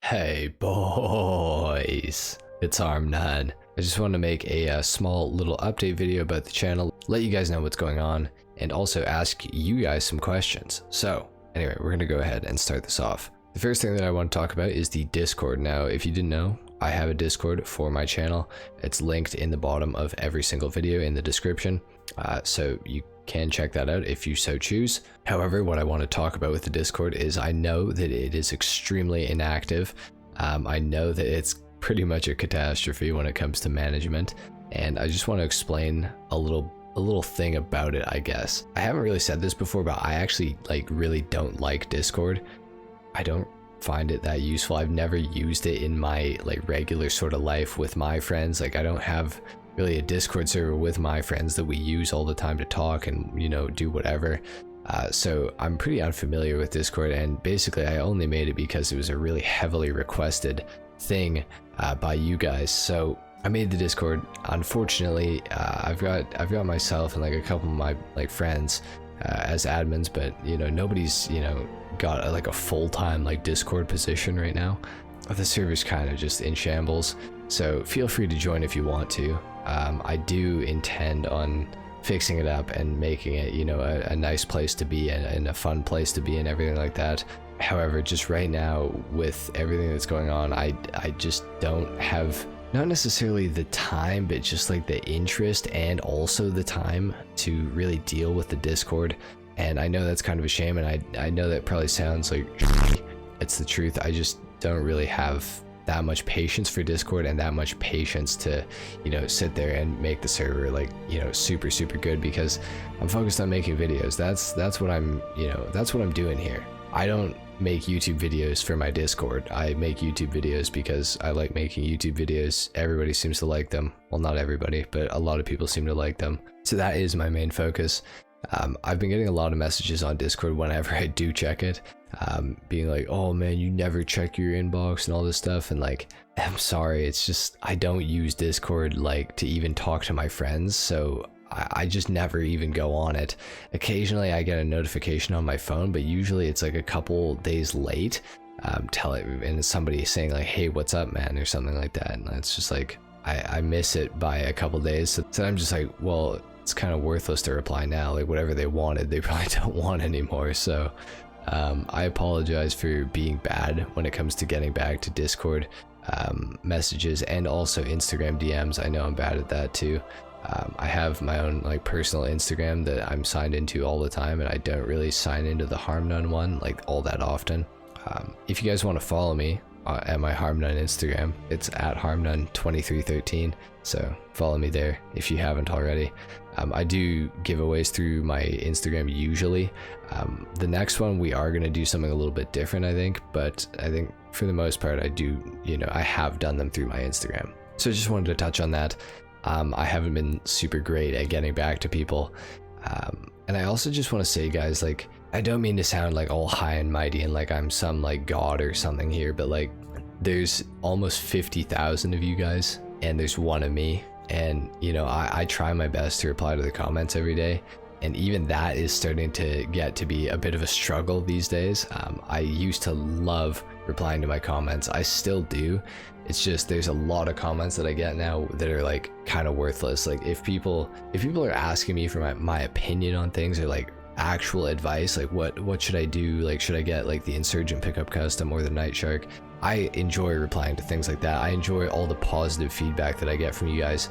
Hey boys, it's HarmNone. I just wanted to make a small little update video about the channel, let you guys know what's going on, and also ask you guys some questions. So anyway, we're gonna go ahead and start this off. The first thing that I want to talk about is the Discord. Now, if you didn't know, I have a Discord for my channel. It's linked in the bottom of every single video in the description, so you can check that out if you so choose. However, what I want to talk about with the Discord is I know that it is extremely inactive. I know that it's pretty much a catastrophe when it comes to management, and I just want to explain a little thing about it, I guess. I haven't really said this before, but I actually really don't like Discord. I don't find it that useful. I've never used it in my regular sort of life with my friends. I don't have really a Discord server with my friends that we use all the time to talk and, you know, do whatever. So I'm pretty unfamiliar with Discord, and basically I only made it because it was a really heavily requested thing by you guys. So I made the Discord. Unfortunately, I've got myself and a couple of my friends as admins, but you know, nobody's got a full-time Discord position right now. The server's kind of just in shambles, so feel free to join if you want to. I do intend on fixing it up and making it, you know, a nice place to be and a fun place to be and everything like that. However, just right now with everything that's going on, I just don't have, not necessarily the time, but just the interest and also the time to really deal with the Discord. And I know that's kind of a shame, and I know that probably sounds like it's the truth. I just don't really have that much patience for Discord and that much patience to, you know, sit there and make the server super good, because I'm focused on making videos. That's what I'm, you know, that's what I'm doing here. I don't make YouTube videos for my Discord. I make YouTube videos because I like making YouTube videos. Everybody seems to like them. Well, not everybody, but a lot of people seem to like them. So that is my main focus. I've been getting a lot of messages on Discord whenever I do check it, being like, oh man, you never check your inbox and all this stuff, and I'm sorry, it's just I don't use Discord to even talk to my friends, so I just never even go on it. Occasionally I get a notification on my phone, but usually it's a couple days late, and it's somebody saying hey, what's up man, or something like that, and it's just I miss it by a couple days, so I'm just well, it's kind of worthless to reply now. Whatever they wanted, they probably don't want anymore. So I apologize for being bad when it comes to getting back to Discord messages and also Instagram DMs. I know I'm bad at that too. I have my own personal Instagram that I'm signed into all the time, and I don't really sign into the HarmNone one all that often. If you guys want to follow me at my HarmNone Instagram, it's at HarmNone2313, so follow me there if you haven't already. I do giveaways through my Instagram usually. The next one we are going to do something a little bit different, I think, but I think for the most part I do, you know, I have done them through my Instagram. So I just wanted to touch on that. I haven't been super great at getting back to people, and I also just want to say, guys, I don't mean to sound all high and mighty and I'm some god or something here, but there's almost 50,000 of you guys and there's one of me, and you know, I try my best to reply to the comments every day, and even that is starting to get to be a bit of a struggle these days. I used to love replying to my comments. I still do. It's just there's a lot of comments that I get now that are kind of worthless. If people are asking me for my opinion on things, or actual advice, what should I do, should I get the Insurgent pickup custom or the Night Shark, I enjoy replying to things like that. I enjoy all the positive feedback that I get from you guys.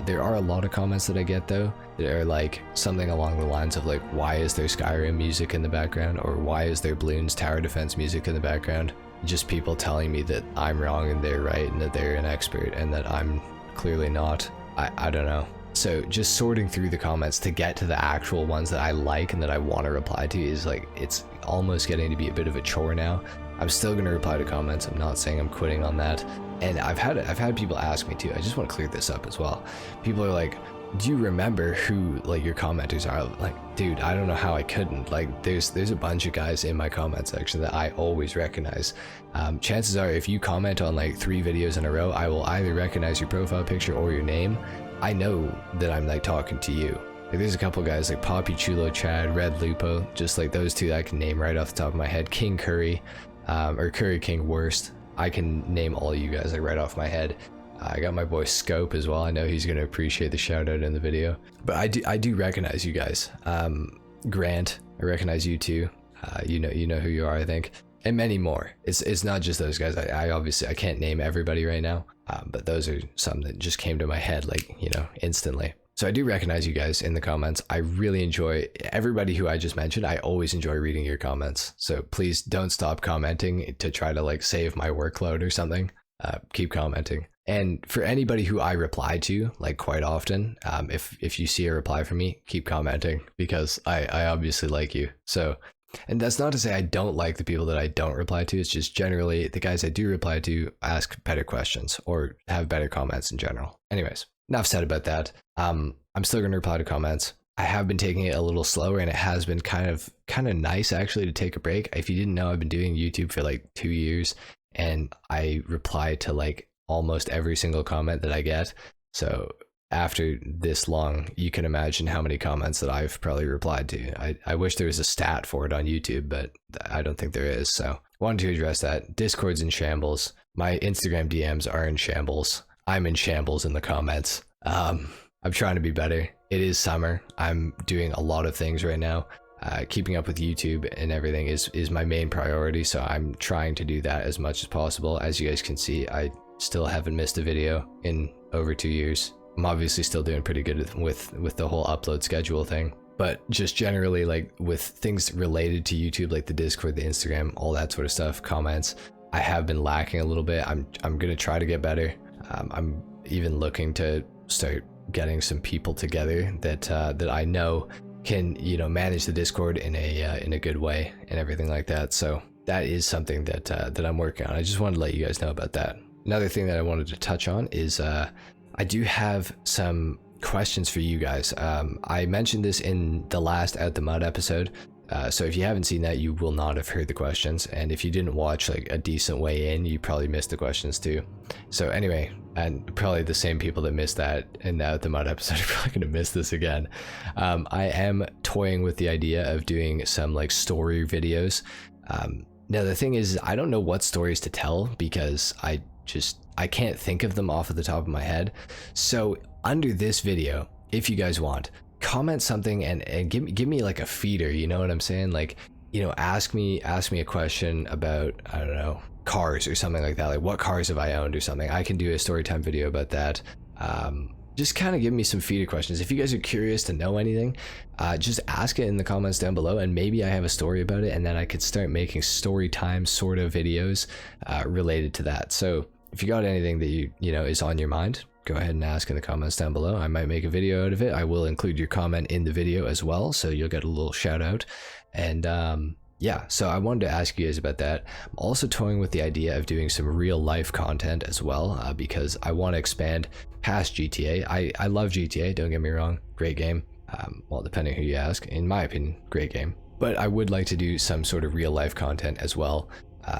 There are a lot of comments that I get though that are something along the lines of why is there Skyrim music in the background, or why is there Bloons tower defense music in the background? Just people telling me that I'm wrong and they're right, and that they're an expert and that I'm clearly not. I don't know. So just sorting through the comments to get to the actual ones that I like and that I want to reply to is it's almost getting to be a bit of a chore now. I'm still going to reply to comments. I'm not saying I'm quitting on that. And I've had people ask me too. I just want to clear this up as well. People are do you remember who your commenters are? Dude, I don't know how I couldn't. There's a bunch of guys in my comment section that I always recognize. Chances are if you comment on 3 videos in a row, I will either recognize your profile picture or your name. I know that I'm talking to you. There's a couple guys Poppy Chulo Chad, Red Lupo, just those two that I can name right off the top of my head. King Curry, or Curry King Worst. I can name all you guys like right off my head. I got my boy Scope as well. I know he's gonna appreciate the shout out in the video. But I do recognize you guys. Grant, I recognize you too. You know who you are, I think, and many more. It's not just those guys. I obviously I can't name everybody right now, but those are some that just came to my head, like, you know, instantly. So I do recognize you guys in the comments. I really enjoy everybody who I just mentioned. I always enjoy reading your comments. So please don't stop commenting to try to like save my workload or something. Keep commenting. And for anybody who I reply to like quite often, if you see a reply from me, keep commenting, because I obviously like you. So, and that's not to say I don't like the people that I don't reply to. It's just generally the guys I do reply to ask better questions or have better comments in general. Anyways, enough said about that. I'm still going to reply to comments. I have been taking it a little slower, and it has been kind of nice actually to take a break. If you didn't know, I've been doing YouTube for like 2 years, and I reply to like almost every single comment that I get. So after this long, you can imagine how many comments that I've probably replied to. I wish there was a stat for it on YouTube, but I don't think there is. So wanted to address that. Discord's in shambles. My Instagram DMs are in shambles. I'm in shambles in the comments. I'm trying to be better. It is summer. I'm doing a lot of things right now. Keeping up with YouTube and everything is my main priority, so I'm trying to do that as much as possible. As you guys can see, I still haven't missed a video in over 2 years. I'm obviously still doing pretty good with the whole upload schedule thing, but just generally like with things related to YouTube, like the Discord, the Instagram, all that sort of stuff, comments, I have been lacking a little bit. I'm gonna try to get better. I'm even looking to start getting some people together that I know can, you know, manage the Discord in a good way and everything like that. So that is something that I'm working on. I just wanted to let you guys know about that. Another thing that I wanted to touch on is I do have some questions for you guys. I mentioned this in the last Out the Mud episode. So if you haven't seen that, you will not have heard the questions. And if you didn't watch like a decent way in, you probably missed the questions too. So anyway, and probably the same people that missed that in the Out the Mud episode are probably going to miss this again. I am toying with the idea of doing some like story videos. Now the thing is, I don't know what stories to tell because I can't think of them off of the top of my head. So under this video, if you guys want, comment something and give me like a feeder, you know what I'm saying? Like, you know, ask me a question about, I don't know, cars or something like that. Like, what cars have I owned or something? I can do a storytime video about that. Just kind of give me some feeder questions. If you guys are curious to know anything, just ask it in the comments down below, and maybe I have a story about it, and then I could start making story time sort of videos related to that. So if you got anything that you know is on your mind, go ahead and ask in the comments down below. I might make a video out of it. I will include your comment in the video as well, so you'll get a little shout out. And yeah, so I wanted to ask you guys about that. I'm also toying with the idea of doing some real life content as well, because I want to expand past GTA. I love GTA, don't get me wrong, great game. Well, depending who you ask, in my opinion, great game. But I would like to do some sort of real life content as well,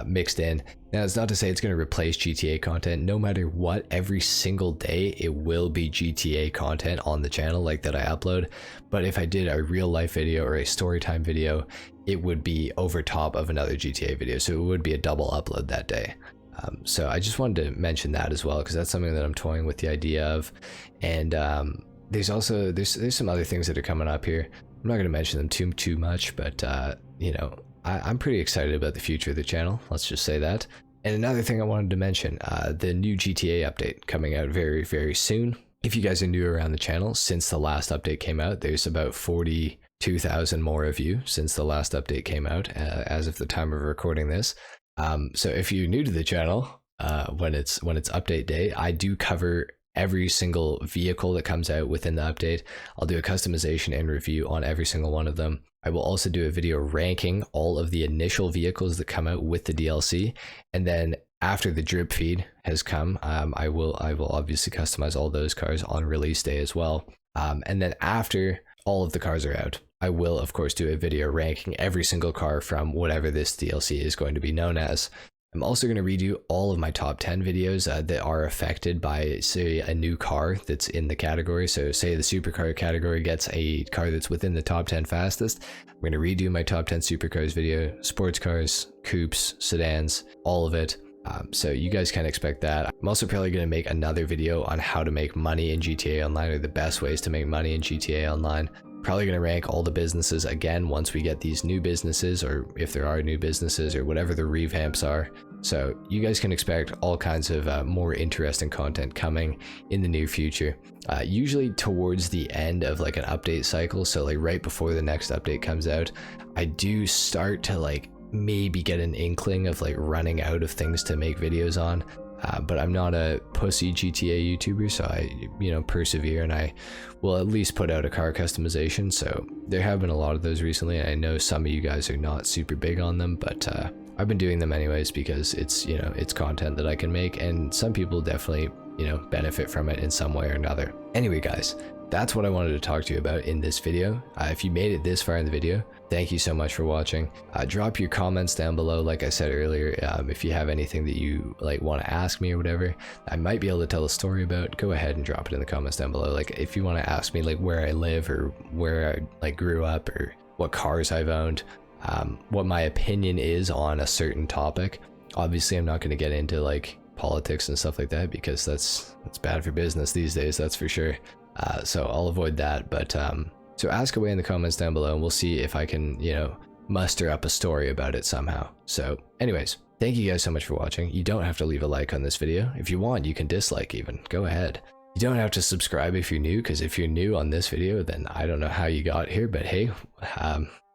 mixed in. Now, it's not to say it's going to replace GTA content. No matter what, every single day it will be GTA content on the channel like that I upload. But if I did a real life video or a storytime video, it would be over top of another GTA video, so it would be a double upload that day. So I just wanted to mention that as well, because that's something that I'm toying with the idea of. And there's also there's some other things that are coming up here. I'm not going to mention them too much, but you know, I'm pretty excited about the future of the channel, let's just say that. And another thing I wanted to mention, the new GTA update coming out very soon. If you guys are new around the channel, since the last update came out, there's about 42,000 more of you since the last update came out, as of the time of recording this. So if you're new to the channel, when it's update day, I do cover every single vehicle that comes out within the update. I'll do a customization and review on every single one of them. I will also do a video ranking all of the initial vehicles that come out with the DLC, and then after the drip feed has come, I will obviously customize all those cars on release day as well. And then after all of the cars are out, I will of course do a video ranking every single car from whatever this DLC is going to be known as. I'm also going to redo all of my top 10 videos that are affected by, say, a new car that's in the category. So say the supercar category gets a car that's within the top 10 fastest. I'm going to redo my top 10 supercars video, sports cars, coupes, sedans, all of it. So you guys can expect that. I'm also probably going to make another video on how to make money in GTA Online, or the best ways to make money in GTA Online. Probably going to rank all the businesses again once we get these new businesses, or if there are new businesses, or whatever the revamps are. So you guys can expect all kinds of more interesting content coming in the near future. Usually towards the end of like an update cycle, so like right before the next update comes out, I do start to like maybe get an inkling of like running out of things to make videos on. But I'm not a pussy GTA YouTuber, so I, persevere, and I will at least put out a car customization. So there have been a lot of those recently, and I know some of you guys are not super big on them, but I've been doing them anyways because it's, it's content that I can make, and some people definitely, benefit from it in some way or another. Anyway, guys, that's what I wanted to talk to you about in this video. If you made it this far in the video, thank you so much for watching. Drop your comments down below, like I said earlier. If you have anything that you like want to ask me or whatever, I might be able to tell a story about, go ahead and drop it in the comments down below. Like if you want to ask me like where I live, or where I like grew up, or what cars I've owned, what my opinion is on a certain topic. Obviously I'm not going to get into like politics and stuff like that, because that's bad for business these days, that's for sure. So I'll avoid that, but so ask away in the comments down below, and we'll see if I can, muster up a story about it somehow. So anyways, thank you guys so much for watching. You don't have to leave a like on this video. If you want, you can dislike even, go ahead. You don't have to subscribe if you're new, because if you're new on this video, then I don't know how you got here, but hey,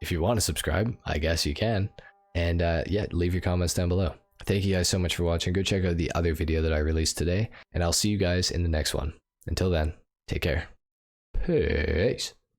if you want to subscribe, I guess you can. And yeah, leave your comments down below. Thank you guys so much for watching. Go check out the other video that I released today, and I'll see you guys in the next one. Until then, take care. Peace.